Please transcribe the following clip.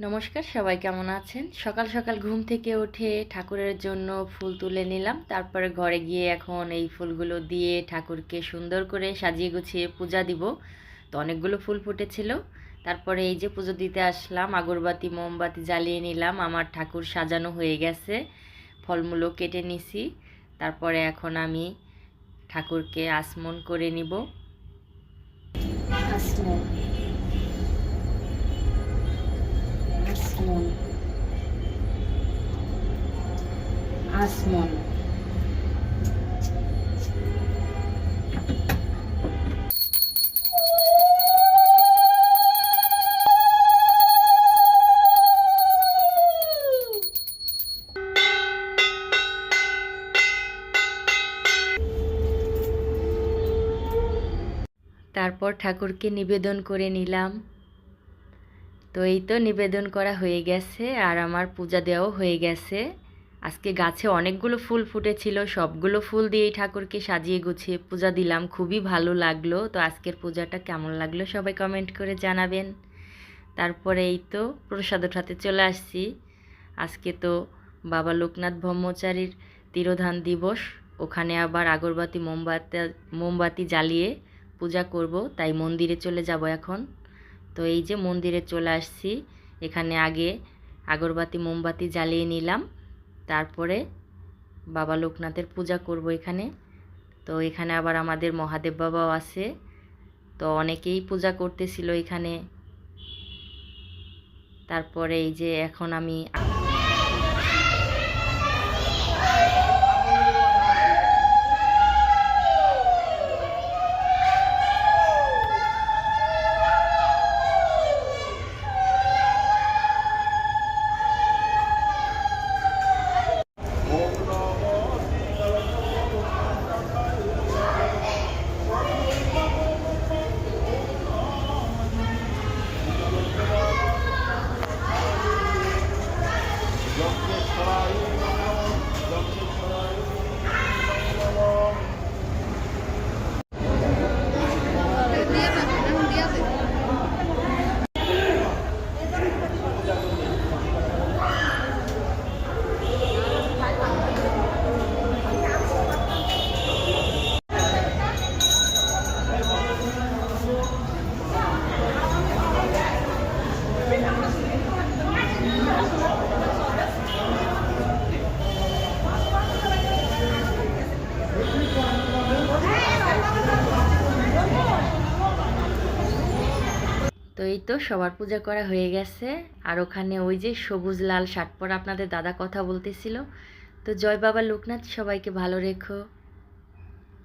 নমস্কার, সবাই কেমন আছেন? সকাল সকাল ঘুম থেকে উঠে ঠাকুরের জন্য ফুল তুলে নিলাম। তারপরে ঘরে গিয়ে এখন এই ফুলগুলো দিয়ে ঠাকুরকে সুন্দর করে সাজিয়ে গুছিয়ে পূজা দিব। তো অনেকগুলো ফুল ফুটেছিল। তারপরে এই যে পুজো দিতে আসলাম, আগরবাতি মোমবাতি জ্বালিয়ে নিলাম। আমার ঠাকুর সাজানো হয়ে গেছে, ফলমূলও কেটে নিছি। তারপরে এখন আমি ঠাকুরকে আসমন করে নিব। আসমন আসমন আসমন তারপর ঠাকুরকে নিবেদন করে নিলাম। তো এই তো নিবেদন করা হয়ে গেছে আর আমার পূজা দেওয়াও হয়ে গেছে। আজকে গাছে অনেকগুলো ফুল ফুটেছিল, সবগুলো ফুল দিয়েই ঠাকুরকে সাজিয়ে গুছিয়ে পূজা দিলাম। খুবই ভালো লাগলো। তো আজকের পূজাটা কেমন লাগলো সবাই কমেন্ট করে জানাবেন। তারপরে এই তো প্রসাদ উঠাতে চলে আসছি। আজকে তো বাবা লোকনাথ ব্রহ্মচারীর তিরোধান দিবস। ওখানে আবার আগরবাতি মোমবাতি জ্বালিয়ে পূজা করব, তাই মন্দিরে চলে যাব এখন। তো এই যে মন্দিরে চলে আসছি। এখানে আগে আগরবাতি মোমবাতি জ্বালিয়ে নিলাম, তারপরে বাবা লোকনাথের পূজা করব এখানে। তো এখানে আবার আমাদের মহাদেব বাবাও আছে। তো অনেকেই পূজা করতেছিল এখানে। তারপরে এই যে এখন আমি তো এই তো সবার পূজা করা হয়ে গেছে। আর ওখানে ওই যে সবুজ লাল শার্ট পরা আপনাদের দাদা কথা বলতেছিল। তো জয় বাবা লোকনাথ, সবাইকে ভালো রেখো।